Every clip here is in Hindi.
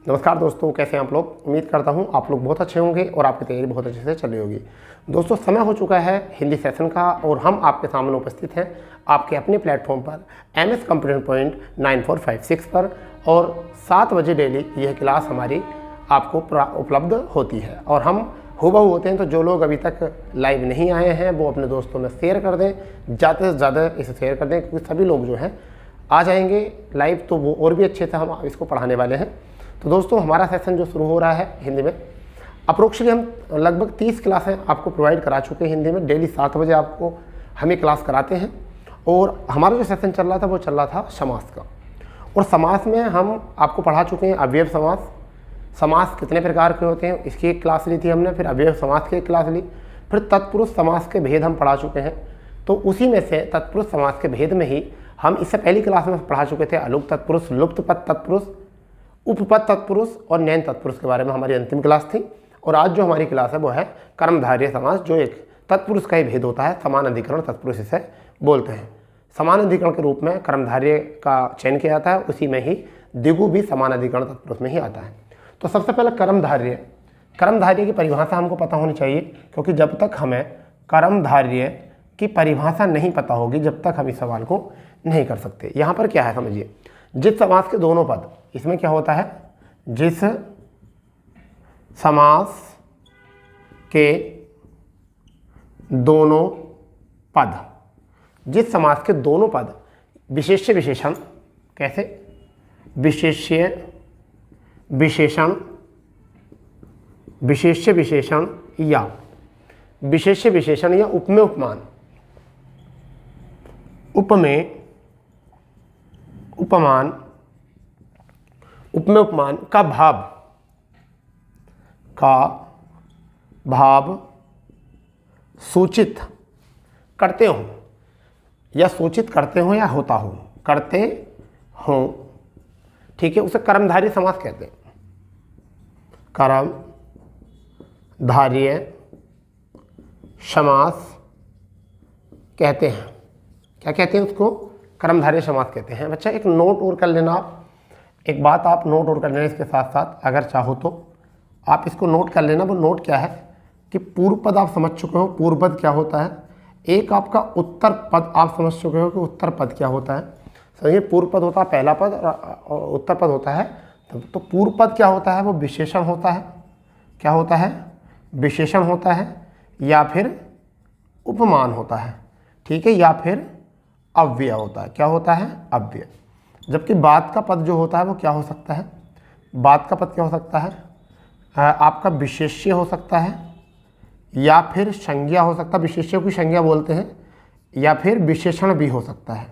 नमस्कार दोस्तों, कैसे हैं आप लोग। उम्मीद करता हूं आप लोग बहुत अच्छे होंगे और आपकी तैयारी बहुत अच्छे से चल रही होगी। दोस्तों, समय हो चुका है हिंदी सेशन का और हम आपके सामने उपस्थित हैं आपके अपने प्लेटफॉर्म पर MS कंप्यूटर पॉइंट 9456 पर। और 7 बजे डेली यह क्लास हमारी आपको उपलब्ध होती है और हम हूबहू होते हैं। तो जो लोग अभी तक लाइव नहीं आए हैं वो अपने दोस्तों में शेयर कर दें, ज़्यादा से ज़्यादा इसे शेयर कर दें, क्योंकि सभी लोग जो हैं आ जाएंगे लाइव तो वो और भी अच्छे से हम इसको पढ़ाने वाले हैं। तो दोस्तों, हमारा सेशन जो शुरू हो रहा है हिंदी में, अप्रोक्सीमेटली हम लगभग 30 क्लासें आपको प्रोवाइड करा चुके हैं हिंदी में। डेली 7 बजे आपको हम ये क्लास कराते हैं। और हमारा जो सेशन चल रहा था वो चल रहा था समास का। और समास में हम आपको पढ़ा चुके हैं अव्यय समास, समास कितने प्रकार के होते हैं इसकी एक क्लास ली थी हमने, फिर अव्यय समास की एक क्लास ली, फिर तत्पुरुष समास के भेद हम पढ़ा चुके हैं। तो उसी में से तत्पुरुष समास के भेद में ही हम इससे पहली क्लास में पढ़ा चुके थे अलुप्त तत्पुरुष, लुप्त पद तत्पुरुष, उपपद तत्पुरुष और नैन तत्पुरुष के बारे में हमारी अंतिम क्लास थी। और आज जो हमारी क्लास है वो है कर्मधारय समास, जो एक तत्पुरुष का ही भेद होता है। समान अधिकरण तत्पुरुष इसे बोलते हैं। समान अधिकरण के रूप में कर्मधारय का चयन किया जाता है, उसी में ही द्विगु भी समान अधिकरण तत्पुरुष में ही आता है। तो सबसे पहले कर्मधारय, कर्मधारय की परिभाषा हमको पता होनी चाहिए, क्योंकि जब तक हमें कर्मधारय की परिभाषा नहीं पता होगी जब तक हम इस सवाल को नहीं कर सकते। यहाँ पर क्या है समझिए, जिस समास के दोनों पद, इसमें क्या होता है, जिस समास के दोनों पद, जिस समास के दोनों पद विशेष्य विशेषण, कैसे विशेष्य विशेषण, विशेष्य विशेषण या विशेष्य विशेषण या उपमेय उपमान, उपमेय उपमान, उपमेय उपमान का भाव सूचित करते हो या सूचित करते हो या होता हो, करते हो, ठीक है, उसे कर्मधारय समास कहते हैं। कर्मधारय समास कहते हैं। क्या कहते हैं उसको? कर्मधारय समास कहते हैं। बच्चा एक नोट और कर लेना आप, एक बात आप नोट और कर लेना इसके साथ साथ, अगर चाहो तो आप इसको नोट कर लेना। वो नोट क्या है कि पूर्व पद आप समझ चुके हो, पूर्व पद क्या होता है। एक आपका उत्तर पद आप समझ चुके हो कि उत्तर पद क्या होता है। समझिए, पूर्व पद होता है पहला पद और उत्तर पद होता है। तो पूर्व पद क्या होता है, वो विशेषण होता है। क्या होता है? विशेषण होता है या फिर उपमान होता है, ठीक है, या फिर अव्यय होता है। क्या होता है? अव्यय। जबकि बाद का पद जो होता है वो क्या हो सकता है? बाद का पद क्या हो सकता है? आपका विशेष्य हो सकता है या फिर संज्ञा हो सकता है, विशेष्य की संज्ञा बोलते हैं, या फिर विशेषण भी हो सकता है,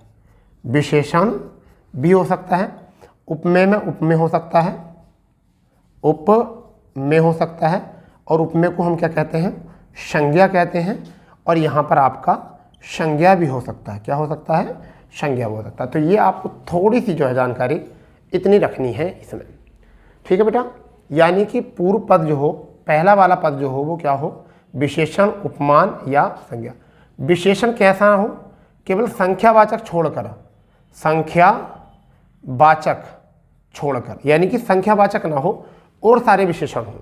विशेषण भी हो सकता है। उपमेय में उपमेय हो सकता है, उपमेय हो सकता है, और उपमेय को हम क्या कहते हैं? संज्ञा कहते हैं। और यहाँ पर आपका संज्ञा भी हो सकता है। क्या हो सकता है? संज्ञा हो सकता है। तो ये आपको थोड़ी सी जो है जानकारी इतनी रखनी है इसमें, ठीक है बेटा। यानी कि पूर्व पद जो हो, पहला वाला पद जो हो वो क्या हो? विशेषण, उपमान या संज्ञा। विशेषण कैसा हो? केवल संख्यावाचक छोड़कर, संख्यावाचक छोड़कर, यानी कि संख्यावाचक ना हो और सारे विशेषण हो,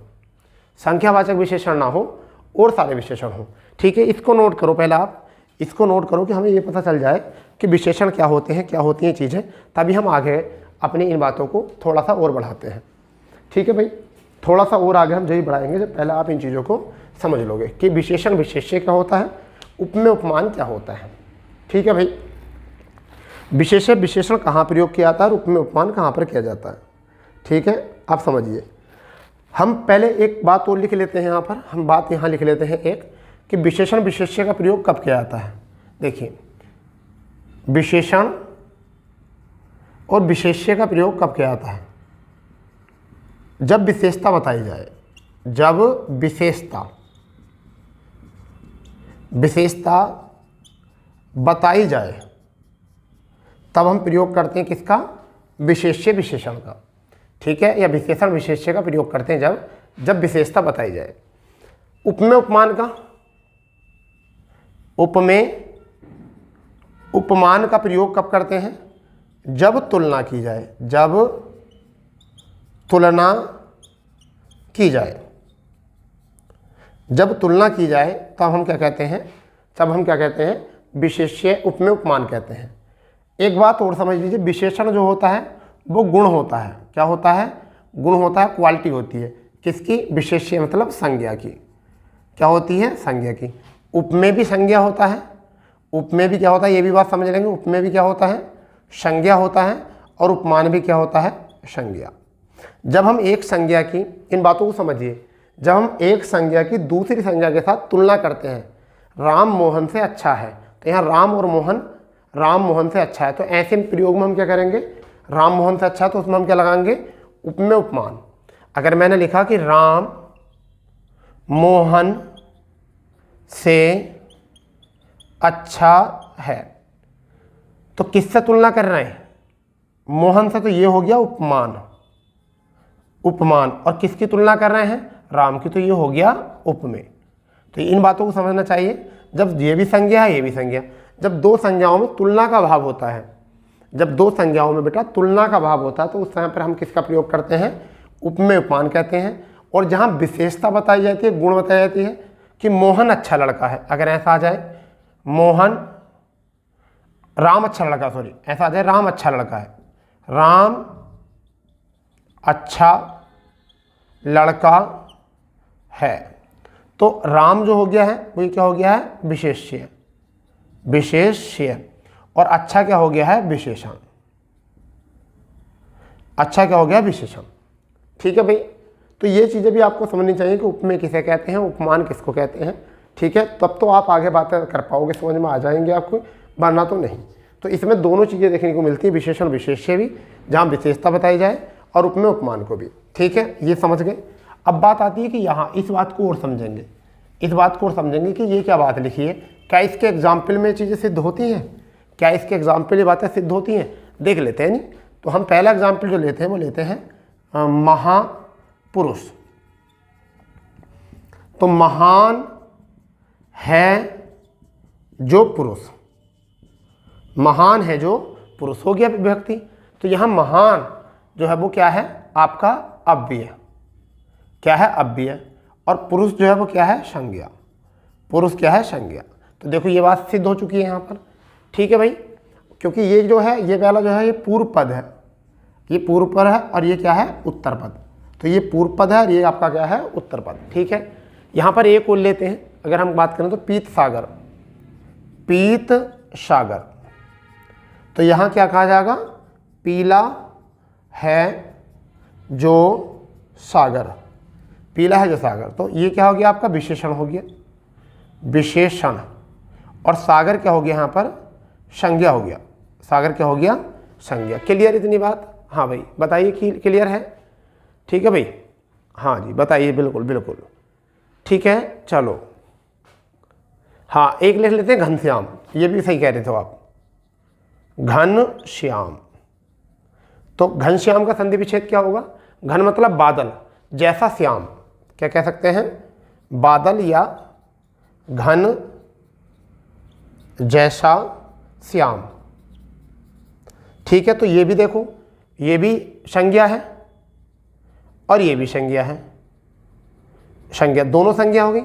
संख्यावाचक विशेषण ना हो और सारे विशेषण हो, ठीक है। इसको नोट करो, पहले आप इसको नोट करो कि हमें ये पता चल जाए कि विशेषण क्या होते हैं, क्या होती हैं चीज़ें, तभी हम आगे अपनी इन बातों को थोड़ा सा और बढ़ाते हैं, ठीक है भाई। थोड़ा सा और आगे हम यही बढ़ाएंगे जब पहले आप इन चीज़ों को समझ लोगे कि विशेषण विशेष्य क्या होता है, उपमेय उपमान क्या होता है, ठीक है भाई। विशेष्य विशेषण कहाँ प्रयोग किया जाता है और उपमेय उपमान कहाँ पर किया जाता है, ठीक है, आप समझिए। हम पहले एक बात और लिख लेते हैं यहाँ पर, हम बात यहाँ लिख लेते हैं एक, कि विशेषण विशेष्य का प्रयोग कब किया जाता है। देखिए, विशेषण और विशेष्य का प्रयोग कब किया जाता है? जब विशेषता बताई जाए, जब विशेषता बताई जाए तब हम प्रयोग करते हैं किसका? विशेष्य विशेषण का, ठीक है, या विशेषण विशेष्य का प्रयोग करते हैं जब विशेषता बताई जाए। उपमेय उपमान का, उपमेय उपमान का प्रयोग कब करते हैं? जब तुलना की जाए, जब तुलना की जाए। जब तुलना की जाए तब हम क्या कहते हैं, तब हम क्या कहते हैं, विशेष्य उपमेय उपमान कहते हैं। एक बात और समझ लीजिए, विशेषण जो होता है वो गुण होता है। क्या होता है? गुण होता है, क्वालिटी होती है। किसकी? विशेष्य मतलब संज्ञा की। क्या होती है? संज्ञा की। उपमेय भी संज्ञा होता है। उपमेय भी क्या होता है, ये भी बात समझ लेंगे। उपमेय भी क्या होता है? संज्ञा होता है। और उपमान भी क्या होता है? संज्ञा। जब हम एक संज्ञा की, इन बातों को समझिए, जब हम एक संज्ञा की दूसरी संज्ञा के साथ तुलना करते हैं, राम मोहन से अच्छा है, तो यहाँ राम और मोहन, राम मोहन से अच्छा है, तो ऐसे प्रयोग में हम क्या करेंगे, राम मोहन से अच्छा है तो उसमें हम क्या लगाएंगे? उपमेय उपमान। अगर मैंने लिखा कि राम मोहन से अच्छा है, तो किससे तुलना कर रहे हैं? मोहन से, तो ये हो गया उपमान, उपमान। और किसकी तुलना कर रहे हैं? राम की, तो ये हो गया उपमेय। तो इन बातों को समझना चाहिए। जब ये भी संज्ञा है, ये भी संज्ञा, जब दो संज्ञाओं में तुलना का भाव होता है, जब दो संज्ञाओं में बेटा तुलना का भाव होता है, तो उस समय पर हम किसका प्रयोग करते हैं? उपमेय उपमान कहते हैं। और जहाँ विशेषता बताई जाती है, गुण बताई जाती है कि मोहन अच्छा लड़का है, अगर ऐसा आ जाए मोहन, राम अच्छा लड़का, सॉरी ऐसा आ जाए राम अच्छा लड़का है, राम अच्छा लड़का है, तो राम जो हो गया है वो ये क्या हो गया है? विशेष्य, विशेष्य। और अच्छा क्या हो गया है? विशेषण। अच्छा क्या हो गया? विशेषण। ठीक है भाई, तो ये चीज़ें भी आपको समझनी चाहिए कि उपमेय किसे कहते हैं, उपमान किसको कहते हैं। ठीक है, तब तो आप आगे बातें कर पाओगे, समझ में आ जाएंगे आपको, वरना तो नहीं। तो इसमें दोनों चीज़ें देखने को मिलती है, विशेषण विशेष्य भी, जहाँ विशेषता बताई जाए, और उपमेय उपमान को भी। ठीक है, ये समझ गए। अब बात आती है कि यहाँ इस बात को और समझेंगे, इस बात को और समझेंगे कि ये क्या बात लिखी है, क्या इसके एग्जाम्पल में चीज़ें सिद्ध होती हैं, क्या इसके एग्जाम्पल ये बातें सिद्ध होती हैं, देख लेते हैं। नहीं तो हम पहला एग्जाम्पल जो लेते हैं वो लेते हैं महापुरुष। तो महान है जो पुरुष, महान है जो पुरुष, हो गया विभक्ति। तो यहाँ महान जो है वो क्या है? आपका अव्यय। क्या है? अव्यय। और पुरुष जो है वो क्या है? संज्ञा। पुरुष क्या है? संज्ञा। तो देखो ये बात सिद्ध हो चुकी है यहाँ पर। ठीक है भाई, क्योंकि ये जो है, ये वाला जो है ये पूर्व पद है, ये पूर्व पद है, और ये क्या है? उत्तर पद। तो ये पूर्व पद है और ये आपका क्या है? उत्तर पद। ठीक है, यहाँ पर एक और लेते हैं, अगर हम बात करें तो पीत सागर, पीत सागर। तो यहाँ क्या कहा जाएगा? पीला है जो सागर, पीला है जो सागर। तो ये क्या हो गया? आपका विशेषण हो गया, विशेषण। और सागर क्या हो गया? यहाँ पर संज्ञा हो गया, सागर क्या हो गया? संज्ञा। क्लियर इतनी बात? हाँ भाई बताइए, क्लियर है? ठीक है भाई, हाँ जी बताइए, बिल्कुल बिल्कुल ठीक है। चलो हाँ, एक लिख लेते हैं घनश्याम, ये भी सही कह रहे थे आप, घनश्याम। तो घनश्याम का संधि विच्छेद क्या होगा? घन मतलब बादल, जैसा श्याम, क्या कह सकते हैं? बादल या घन जैसा श्याम। ठीक है, तो ये भी देखो, ये भी संज्ञा है और ये भी संज्ञा है, संज्ञा, दोनों संज्ञा हो गई।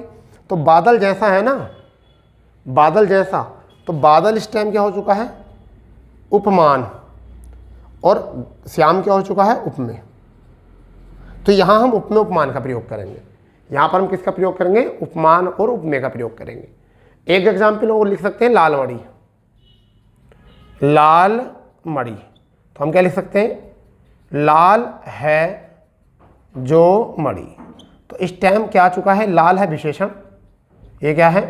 तो बादल जैसा है ना, बादल जैसा, तो बादल इस टाइम क्या हो चुका है? उपमान। और श्याम क्या हो चुका है? उपमेय। तो यहाँ हम उपमेय उपमान का प्रयोग करेंगे, यहाँ पर हम किसका प्रयोग करेंगे? उपमान और उपमेय का प्रयोग करेंगे। एक एग्जाम्पल और लिख सकते हैं, लाल मणि, लाल मणि। तो हम क्या लिख सकते हैं? लाल है जो मणि। तो इस टाइम क्या आ चुका है? लाल है विशेषण, ये क्या है?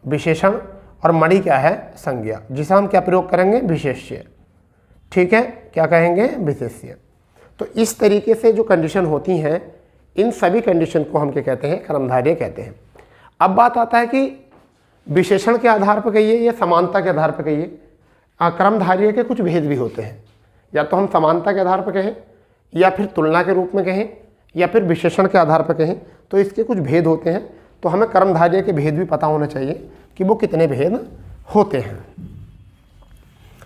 विशेषण। और मणि क्या है? संज्ञा, जिसे हम क्या प्रयोग करेंगे? विशेष्य। ठीक है, क्या कहेंगे? विशेष्य। तो इस तरीके से जो कंडीशन होती हैं, इन सभी कंडीशन को हम क्या कहते हैं? कर्मधारय कहते हैं। अब बात आता है कि विशेषण के आधार पर कहिए या समानता के आधार पर कहिए, कर्मधारय के कुछ भेद भी होते हैं। या तो हम समानता के आधार पर कहें, या फिर तुलना के रूप में कहें, या फिर विशेषण के आधार पर कहें, तो इसके कुछ भेद होते हैं। तो हमें कर्मधारय के भेद भी पता होना चाहिए कि वो कितने भेद होते हैं।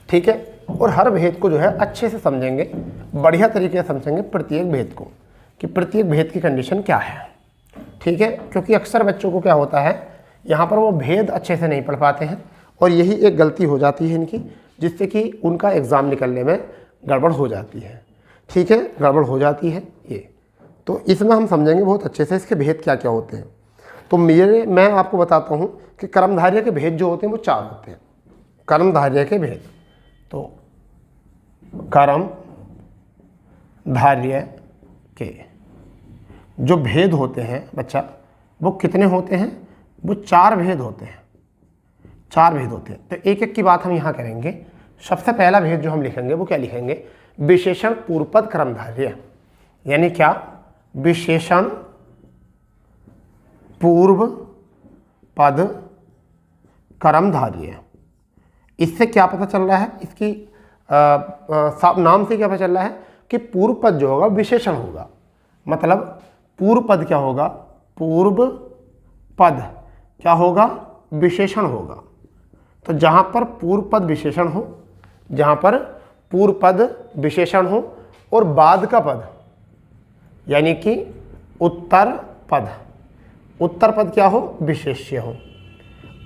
ठीक है, और हर भेद को जो है अच्छे से समझेंगे, बढ़िया तरीके से समझेंगे प्रत्येक भेद को कि प्रत्येक भेद की कंडीशन क्या है। ठीक है, क्योंकि अक्सर बच्चों को क्या होता है, यहाँ पर वो भेद अच्छे से नहीं पढ़ पाते हैं और यही एक गलती हो जाती है इनकी, जिससे कि उनका एग्ज़ाम निकलने में गड़बड़ हो जाती है। ठीक है, गड़बड़ हो जाती है ये। तो इसमें हम समझेंगे बहुत अच्छे से इसके भेद क्या क्या होते हैं। तो मैं आपको बताता हूँ कि कर्मधारय के भेद जो होते हैं वो 4 होते हैं। कर्मधारय के भेद, तो कर्मधारय के जो भेद होते हैं बच्चा, वो कितने होते हैं? वो 4 भेद होते हैं। 4 भेद होते हैं। तो एक एक की बात हम यहाँ करेंगे। सबसे पहला भेद जो हम लिखेंगे वो क्या लिखेंगे? विशेषण पूर्वपद कर्मधारय। यानी क्या? विशेषण पूर्व पद कर्मधारय। इससे क्या पता चल रहा है? इसकी नाम से क्या पता चल रहा है कि पूर्व पद जो होगा विशेषण होगा। मतलब पूर्व पद क्या होगा? पूर्व पद क्या होगा? विशेषण होगा। तो जहाँ पर पूर्व पद विशेषण हो, जहाँ पर पूर्व पद विशेषण हो और बाद का पद यानी कि उत्तर पद, उत्तर पद क्या हो? विशेष्य हो।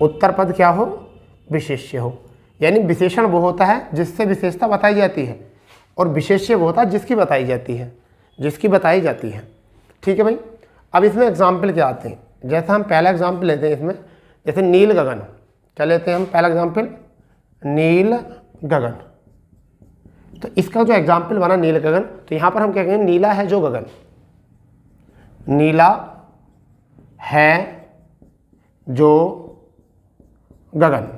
उत्तर पद क्या हो? विशेष्य हो। यानी विशेषण वो होता है जिससे विशेषता बताई जाती है और विशेष्य वो होता है जिसकी बताई जाती है, जिसकी बताई जाती है। ठीक है भाई। अब इसमें एग्जाम्पल क्या आते हैं? जैसा हम पहला एग्जाम्पल लेते हैं इसमें, जैसे नील गगन। क्या लेते हैं हम पहला एग्जाम्पल? नील गगन। तो इसका जो एग्जाम्पल बना नील गगन, तो यहाँ पर हम क्या कहेंगे? नीला है जो गगन, नीला है जो गगन।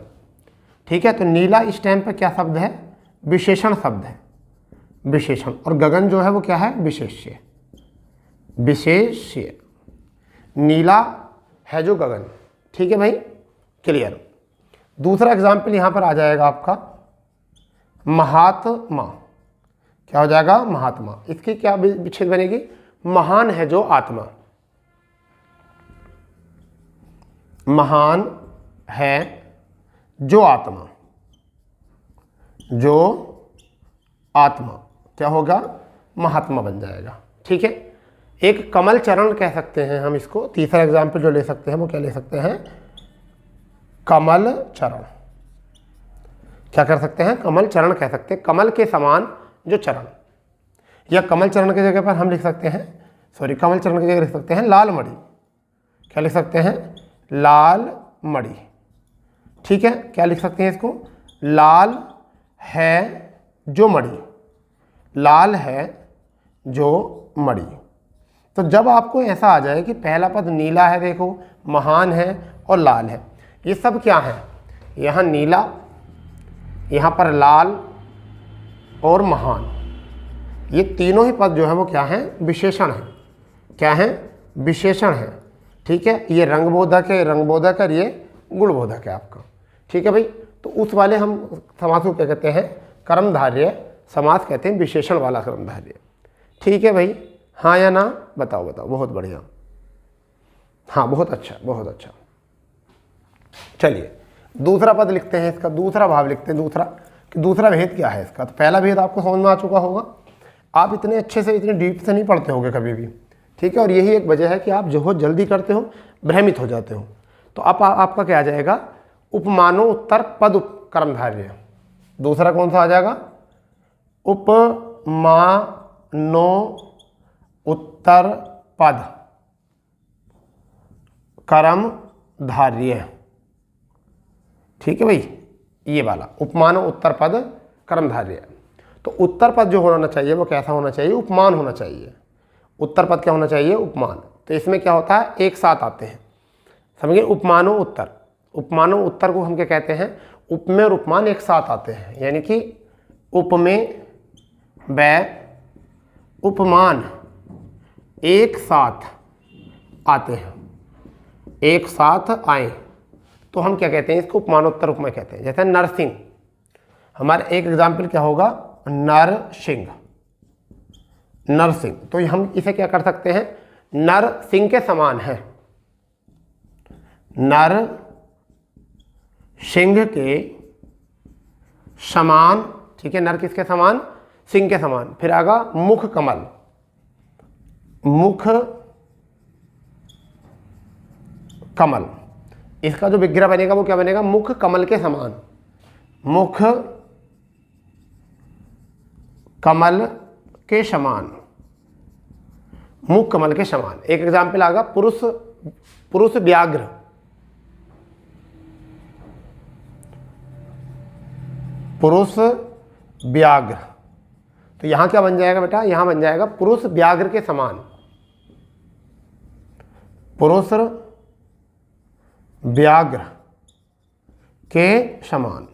ठीक है, तो नीला इस टाइम पर क्या शब्द है? विशेषण शब्द है, विशेषण। और गगन जो है वो क्या है? विशेष्य, विशेष्य। नीला है जो गगन। ठीक है भाई, क्लियर। दूसरा एग्जाम्पल यहाँ पर आ जाएगा आपका महात्मा। क्या हो जाएगा? महात्मा। इसकी क्या विच्छेद बनेगी? महान है जो आत्मा, महान है जो आत्मा, जो आत्मा क्या होगा? महात्मा बन जाएगा। ठीक है। एक कमल चरण कह सकते हैं हम इसको। तीसरा एग्जाम्पल जो ले सकते हैं वो क्या ले सकते हैं? कमल चरण। क्या कर सकते हैं? कमल चरण कह सकते हैं, कमल के समान जो चरण। या कमल चरण की जगह पर हम लिख सकते हैं, सॉरी, कमल चरण की जगह लिख सकते हैं लाल मणि। क्या लिख सकते हैं? लाल मणि। ठीक है, क्या लिख सकते हैं इसको? लाल है जो मणि, लाल है जो मणि। तो जब आपको ऐसा आ जाए कि पहला पद नीला है, देखो, महान है और लाल है, ये सब क्या है? यहाँ नीला, यहाँ पर लाल और महान, ये तीनों ही पद जो है वो क्या है? विशेषण है। क्या है? विशेषण है। ठीक है, ये रंगबोधक है, रंगबोधक और ये गुणबोधक है आपका। ठीक है भाई। तो उस वाले हम समास को क्या कहते हैं? कर्मधारय समास कहते हैं, विशेषण वाला कर्मधारय। ठीक है भाई, हाँ या ना? बताओ बताओ। बहुत बढ़िया, हाँ, बहुत अच्छा, बहुत अच्छा। चलिए दूसरा पद लिखते हैं, इसका दूसरा भाव लिखते हैं। दूसरा कि दूसरा भेद क्या है इसका। तो पहला भेद आपको समझ में आ चुका होगा। आप इतने अच्छे से, इतने डीप से नहीं पढ़ते होंगे कभी भी। ठीक है, और यही एक वजह है कि आप जो जल्दी करते हो, भ्रमित हो जाते हो। तो अब आपका क्या आ जाएगा? उपमानो उत्तर पद कर्मधारय। दूसरा कौन सा आ जाएगा? उपमानो उत्तर पद कर्मधारय। ठीक है भाई, ये वाला उपमान उत्तर पद कर्मधारय। तो उत्तर पद जो होना चाहिए वो कैसा होना चाहिए? उपमान होना चाहिए। उत्तर पद क्या होना चाहिए? उपमान। तो इसमें क्या होता है? एक साथ आते हैं, समझिए। उपमानो उत्तर, उपमानो उत्तर को हम क्या कहते हैं? उपमेय और उपमान एक साथ आते हैं, यानी कि उपमेय व उपमान एक साथ आते हैं, एक साथ आए तो हम क्या कहते हैं? इसको उपमानोत्तर उपमेय कहते हैं। जैसे नरसिंह, हमारा एक एग्जाम्पल क्या होगा? नरसिंह, नरसिंह। तो हम इसे क्या कर सकते हैं? नरसिंह के समान है, नर सिंह के समान। ठीक है, नर किसके समान, सिंह के समान। फिर आगा मुख कमल, मुख कमल, इसका जो विग्रह बनेगा वो क्या बनेगा, मुख कमल के समान, मुख कमल के समान, मुख कमल के समान। एक एग्जाम्पल आगा पुरुष व्याघ्र, पुरुष व्याघ्र, तो यहां क्या बन जाएगा बेटा, यहां बन जाएगा पुरुष व्याघ्र के समान, पुरुष व्याघ्र के समान,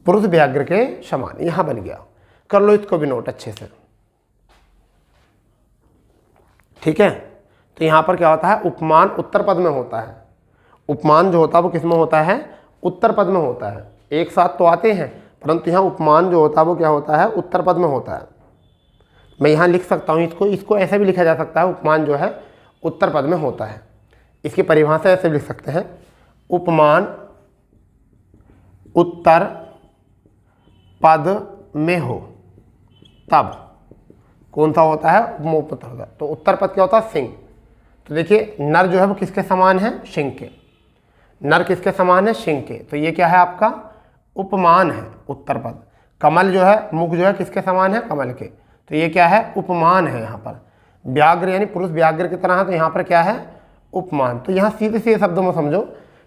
पुरुष व्याघ्र के समान, यहां बन गया। कर लो इसको भी नोट अच्छे से, ठीक है। तो यहां पर क्या होता है, उपमान उत्तर पद में होता है। उपमान जो होता है वो किस में होता है, उत्तर पद में होता है। एक साथ तो आते हैं, परंतु यहाँ उपमान जो होता है वो क्या होता है, उत्तर पद में होता है। मैं यहाँ लिख सकता हूँ इसको ऐसे भी लिखा जा सकता है, उपमान जो है उत्तर पद में होता है। इसकी परिभाषा ऐसे लिख सकते हैं, उपमान उत्तर पद में हो तब कौन सा होता है, उपमोपत होता है। तो उत्तर पद क्या होता है, सिंह। तो देखिए नर जो है वो किसके समान है, सिंह के। नर किसके समान है, सिंह के। तो ये क्या है आपका उपमान है, उत्तर पद। कमल जो है, मुख जो है किसके समान है, कमल के। तो ये क्या है, उपमान है। यहाँ पर व्याघ्र यानी पुरुष व्याघ्र की तरह है, तो यहाँ पर क्या है, उपमान। तो यहाँ सीधे सीधे शब्दों में समझो,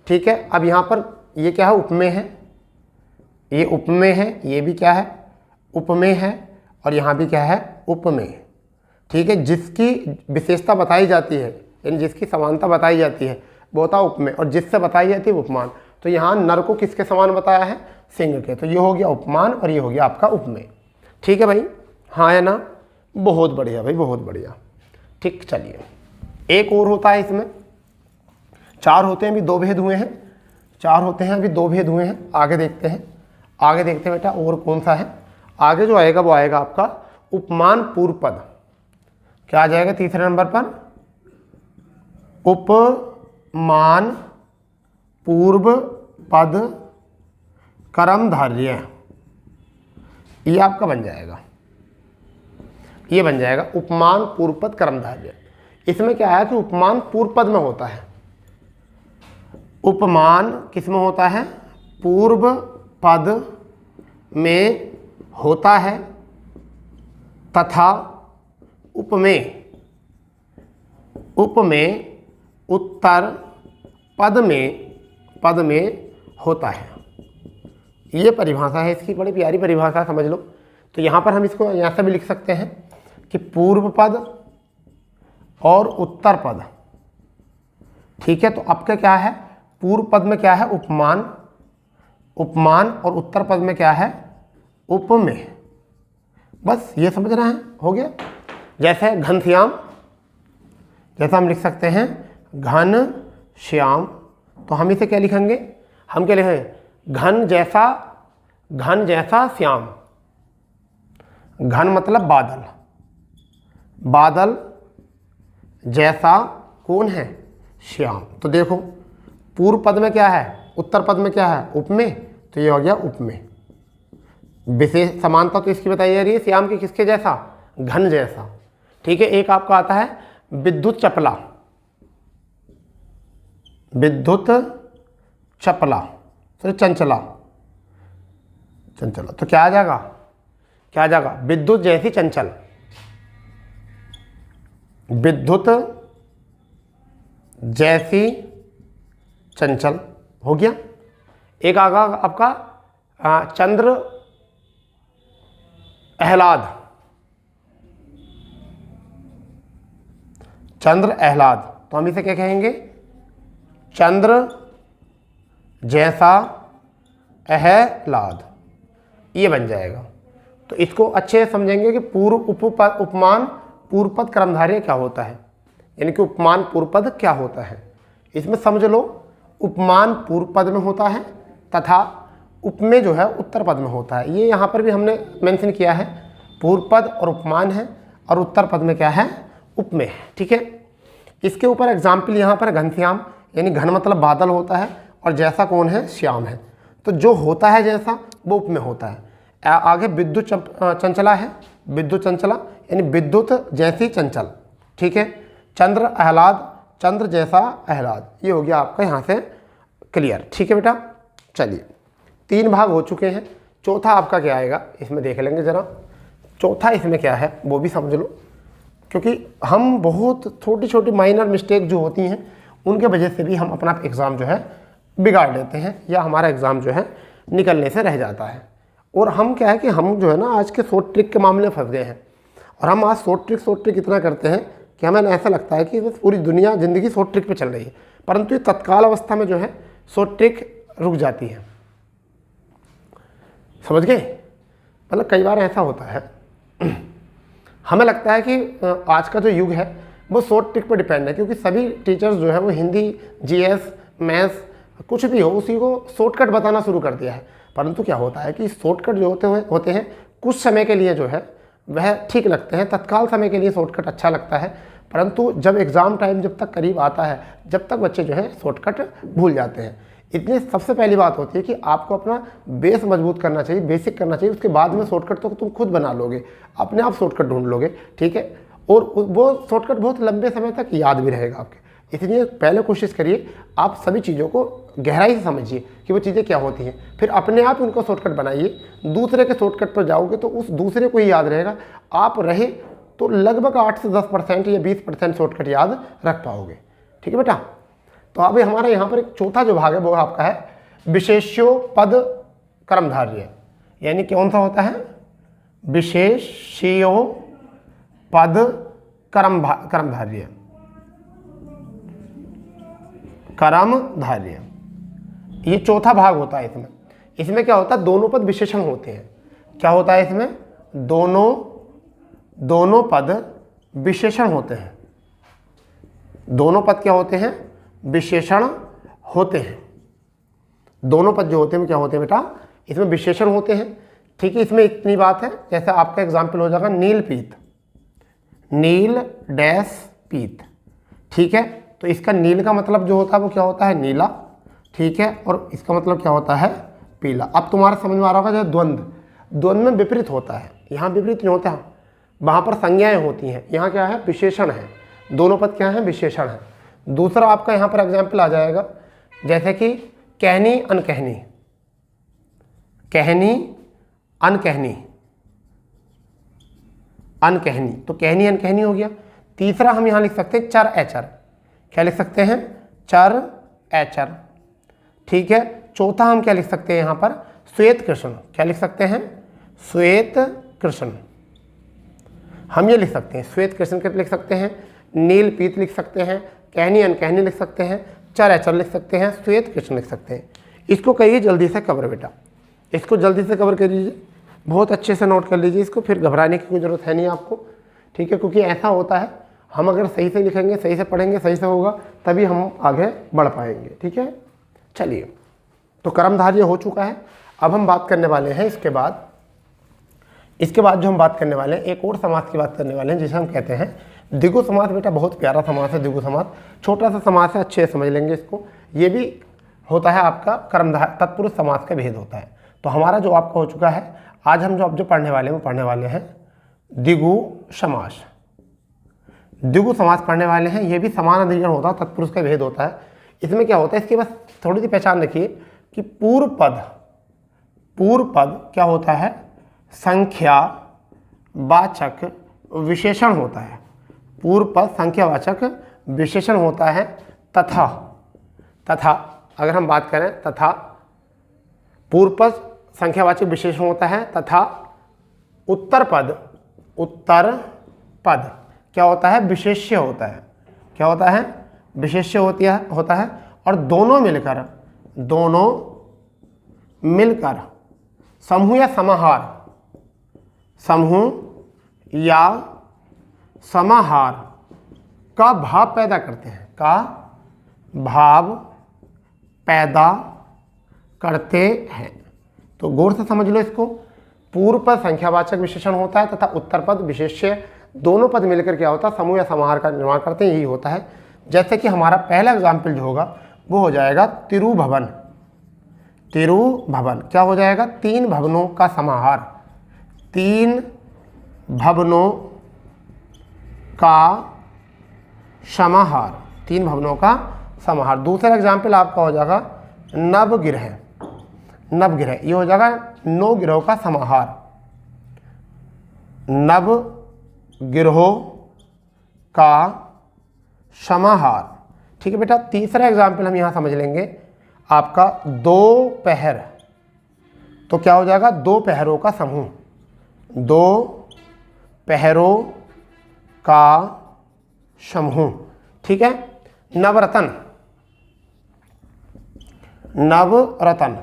ठीक है। अब यहाँ पर ये क्या है, उपमेय है, ये उपमेय है, ये भी क्या है, उपमेय है, और यहाँ भी क्या है, उपमेय, ठीक है। जिसकी विशेषता बताई जाती है यानी जिसकी समानता बताई जाती है वो होता है उपमेय, और जिससे बताई जाती है उपमान। तो यहाँ नर को किसके समान बताया है, सिंह के। तो ये हो गया उपमान और ये हो गया आपका उपमेय, ठीक है भाई, हाँ है ना। बहुत बढ़िया भाई, बहुत बढ़िया, ठीक। चलिए एक और होता है, इसमें चार होते हैं, अभी दो भेद हुए हैं, चार होते हैं, अभी दो भेद हुए हैं। आगे देखते हैं, आगे देखते हैं बेटा और कौन सा है। आगे जो आएगा वो आएगा आपका उपमान पूर्व पद। क्या आ जाएगा तीसरे नंबर पर, उपमान पूर्व पद कर्मधारय, ये आपका बन जाएगा, ये बन जाएगा उपमान पूर्व पद कर्मधारय। इसमें क्या है कि उपमान पूर्व पद में होता है, उपमान किस में होता है, पूर्व पद में होता है, तथा उपमेय उत्तर पद में होता है। ये परिभाषा है इसकी, बड़ी प्यारी परिभाषा, समझ लो। तो यहाँ पर हम इसको यहाँ से भी लिख सकते हैं कि पूर्व पद और उत्तर पद, ठीक है। तो आपका क्या है, पूर्व पद में क्या है, उपमान, और उत्तर पद में क्या है, उपमेय। बस ये समझना है, हो गया। जैसे घनश्याम, जैसा हम लिख सकते हैं घन श्याम, तो हम इसे क्या लिखेंगे, हम क्या लिखेंगे, घन जैसा श्याम। घन मतलब बादल, बादल जैसा कौन है, श्याम। तो देखो पूर्व पद में क्या है, उत्तर पद में क्या है, उपमेय। तो ये हो गया उपमेय। विशेष समानता तो इसकी बताई जा रही है, श्याम की किसके जैसा, घन जैसा, ठीक है। एक आपका आता है विद्युत चपला, विद्युत चपला, सॉरी चंचला, तो क्या आ जाएगा, क्या आ जाएगा, विद्युत जैसी चंचल, विद्युत जैसी चंचल, हो गया। एक आगा आपका चंद्र आह्लाद, चंद्र आह्लाद, तो हम इसे क्या कहेंगे, चंद्र जैसा आह्लाद, ये बन जाएगा। तो इसको अच्छे से समझेंगे कि उपमान पूर्व पद कर्मधारय क्या होता है, यानी कि उपमान पूर्व पद क्या होता है। इसमें समझ लो उपमान पूर्व पद में होता है तथा उपमेय जो है उत्तर पद में होता है। ये यहाँ पर भी हमने मेंशन किया है, पूर्व पद और उपमान है, और उत्तर पद में क्या है, उपमेय है, ठीक है। इसके ऊपर एग्जाम्पल यहाँ पर घनश्याम, यानी घन मतलब बादल होता है, और जैसा कौन है, श्याम है। तो जो होता है जैसा वो उपमेय होता है। आगे विद्युत चंचला है, विद्युत चंचला यानी विद्युत जैसी चंचल, ठीक है। चंद्र आह्लाद, चंद्र जैसा आह्लाद, ये हो गया आपका यहाँ से क्लियर, ठीक है बेटा। चलिए 3 भाग हो चुके हैं, चौथा आपका क्या आएगा इसमें देख लेंगे ज़रा। चौथा इसमें क्या है वो भी समझ लो, क्योंकि हम बहुत छोटी छोटी माइनर मिस्टेक जो होती हैं उनके वजह से भी हम अपना एग्ज़ाम जो है बिगाड़ लेते हैं, या हमारा एग्ज़ाम जो है निकलने से रह जाता है। और हम क्या है कि हम जो है ना आज के शॉर्ट ट्रिक के मामले में फंस गए हैं, और हम आज शॉर्ट ट्रिक इतना करते हैं कि हमें ऐसा लगता है कि बस पूरी दुनिया ज़िंदगी शॉर्ट ट्रिक पे चल रही है, परंतु ये तत्काल अवस्था में जो है शॉर्ट ट्रिक रुक जाती है। समझ गए? मतलब कई बार ऐसा होता है हमें लगता है कि आज का जो युग है वो शॉर्ट ट्रिक पर डिपेंड है, क्योंकि सभी टीचर्स जो है वो हिंदी, जीएस, मैथ्स कुछ भी हो उसी को शॉर्टकट बताना शुरू कर दिया है। परंतु क्या होता है कि शॉर्टकट जो होते हैं कुछ समय के लिए जो है वह ठीक लगते हैं, तत्काल समय के लिए शॉर्टकट अच्छा लगता है, परंतु जब एग्ज़ाम टाइम जब तक करीब आता है जब तक बच्चे जो है शॉर्टकट भूल जाते हैं। इतनी सबसे पहली बात होती है कि आपको अपना बेस मजबूत करना चाहिए, बेसिक करना चाहिए, उसके बाद में शॉर्टकट तो तुम खुद बना लोगे, अपने आप शॉर्टकट ढूंढ लोगे, ठीक है। और वो शॉर्टकट बहुत लंबे समय तक याद भी रहेगा आपके। इसलिए पहले कोशिश करिए आप सभी चीज़ों को गहराई से समझिए कि वो चीज़ें क्या होती हैं, फिर अपने आप उनको शॉर्टकट बनाइए। दूसरे के शॉर्टकट पर जाओगे तो उस दूसरे को ही याद रहेगा, आप रहे तो लगभग 8 से 10% या 20% शॉर्टकट याद रख पाओगे, ठीक है बेटा। तो अभी हमारा यहाँ पर एक चौथा जो भाग है वो आपका है विशेष्योपद कर्मधारय, यानी कौन सा होता है? विशेष्योपद कर्मधारय, कर्मधारय, ये चौथा भाग होता है। इसमें क्या होता है? दोनों पद विशेषण होते हैं। क्या होता है इसमें? दोनों पद विशेषण होते हैं। दोनों पद क्या होते हैं? विशेषण होते हैं। दोनों पद जो होते हैं क्या होते हैं बेटा? इसमें विशेषण होते हैं, ठीक है। इसमें इतनी बात है, जैसे आपका एग्जाम्पल हो जाएगा नील पीत, नील डैश पीत, ठीक है। तो इसका नील का मतलब जो होता है वो क्या होता है? नीला, ठीक है। और इसका मतलब क्या होता है? पीला। अब तुम्हारा समझ में आ रहा होगा जैसे द्वंद्व में विपरीत होता है, यहाँ विपरीत नहीं होता है, वहाँ पर संज्ञाएं होती हैं, यहाँ क्या है? विशेषण है। दोनों पद क्या है? विशेषण है। दूसरा आपका यहाँ पर एग्जाम्पल आ जाएगा जैसे कि कहनी अनकहनी, कहनी अनकहनी, अनकहनी, तो कहनी अनकहनी हो गया। तीसरा हम यहाँ लिख सकते हैं चर एचर, क्या लिख सकते हैं? चर एचर, ठीक है। चौथा हम क्या लिख सकते हैं यहाँ पर? श्वेत कृष्ण, क्या लिख सकते हैं? श्वेत कृष्ण, हम ये लिख सकते हैं। श्वेत कृष्ण के लिख सकते हैं, नील पीत लिख सकते हैं, कहनी अनकहनी लिख सकते हैं, चर एचर लिख सकते हैं, श्वेत कृष्ण लिख सकते हैं। इसको करिए जल्दी से कवर बेटा, इसको जल्दी से कवर कर लीजिए, बहुत अच्छे से नोट कर लीजिए इसको, फिर घबराने की कोई ज़रूरत है नहीं आपको, ठीक है। क्योंकि ऐसा होता है हम अगर सही से लिखेंगे, सही से पढ़ेंगे, सही से होगा तभी हम आगे बढ़ पाएंगे, ठीक है। चलिए, तो कर्मधारय हो चुका है। अब हम बात करने वाले हैं इसके बाद जो हम बात करने वाले हैं एक और समास की बात करने वाले हैं जिसे हम कहते हैं द्विगु समास। बेटा बहुत प्यारा समास है द्विगु समास, छोटा सा समास है, अच्छे से समझ लेंगे इसको। ये भी होता है आपका कर्मधारय तत्पुरुष समास का भेद होता है। तो हमारा जो आपका हो चुका है, आज हम जो पढ़ने वाले हैं वो पढ़ने वाले हैं द्विगु समास। द्विगु समास पढ़ने वाले हैं, ये भी समान अधिकरण होता है, तत्पुरुष का भेद होता है। इसमें क्या होता है, इसकी बस थोड़ी सी पहचान रखिए कि पूर्व पद क्या होता है? संख्या वाचक विशेषण होता है। पूर्व पद संख्यावाचक विशेषण होता है। तथा अगर हम बात करें, तथा पूर्व पद संख्यावाचक विशेषण होता है। तथा उत्तर पद क्या होता है? विशेष्य होता है। क्या होता है? विशेष्य होता है। और दोनों मिलकर समूह या समाहार का भाव पैदा करते हैं, तो गौर से समझ लो इसको। पूर्व पद संख्यावाचक विशेषण होता है तथा उत्तर पद विशेष्य, दोनों पद मिलकर क्या होता है? समूह या समाहार का निर्माण करते हैं, यही होता है। जैसे कि हमारा पहला एग्जाम्पल जो होगा वो हो जाएगा तिरुभवन। क्या हो जाएगा? 3 भवनों का समाहार, तीन भवनों का समाहार, तीन भवनों का समाहार। दूसरा एग्जाम्पल आपका हो जाएगा नवग्रह, नवग्रह ये हो जाएगा 9 ग्रहों का समाहार, नवग्रहों का समाहार। ठीक है बेटा। तीसरा एग्जाम्पल हम यहाँ समझ लेंगे आपका दोपहर, तो क्या हो जाएगा, दो पहरों का समूह, दो पहरों का समूह। ठीक है। नवरत्न, नवरत्न,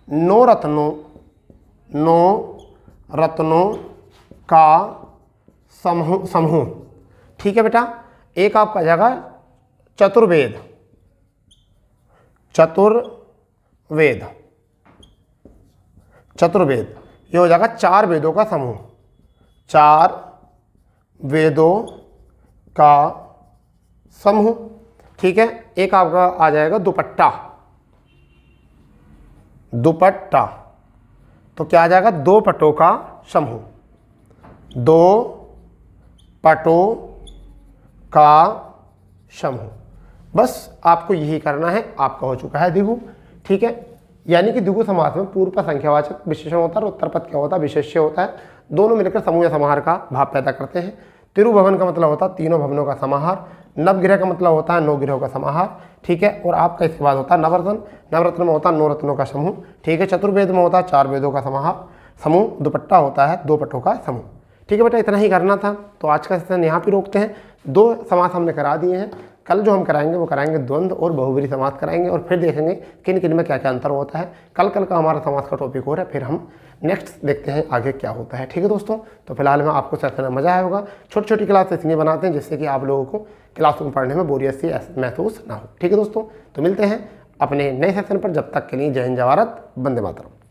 9 रत्नों, 9 रत्नों का समूह, समूह। ठीक है बेटा। एक आपका जाएगा चतुर्वेद, चतुर्वेद, चतुर्वेद ये हो जाएगा 4 वेदों का समूह, 4 वेदों का समूह। ठीक है। एक आपका आ जाएगा दुपट्टा, दुपट्टा तो क्या आ जाएगा, 2 पटों का समूह, 2 पटों का समूह। बस आपको यही करना है, आपका हो चुका है द्विगु। ठीक है। यानी कि द्विगु समास में पूर्व पद संख्यावाचक विशेषण होता है और उत्तर पद क्या होता है, विशेष्य होता है। दोनों मिलकर समूह या समाहार का भाव पैदा करते हैं। तिरुभवन का मतलब होता है तीनों भवनों का समाहार। नवग्रह का मतलब होता है 9 ग्रहों का समाहार। ठीक है। और आपका इसके बाद होता है नवरत्न, नवरत्न में होता है 9 रत्नों का समूह। ठीक है। चतुर्वेद में होता है 4 वेदों का समाहार समूह। दुपट्टा होता है 2 पटों का समूह। ठीक है बेटा, इतना ही करना था। तो आज का सेशन यहाँ पे रोकते हैं। 2 समास हमने करा दिए हैं। कल जो हम कराएंगे वो कराएंगे द्वंद्व और बहुब्रीहि समास कराएंगे, और फिर देखेंगे किन किन में क्या क्या अंतर होता है। कल का हमारा समास का टॉपिक हो रहा है, फिर हम नेक्स्ट देखते हैं आगे क्या होता है। ठीक है दोस्तों। तो फिलहाल में आपको सेशन में मजा आया होगा। छोटी छोटी क्लास इसलिए बनाते हैं जिससे कि आप लोगों को क्लास में पढ़ने में बोरियत सी महसूस ना हो। ठीक है दोस्तों। तो मिलते हैं अपने नए सेशन पर। जब तक के लिए जय हिंद, जय भारत, वंदे मातरम।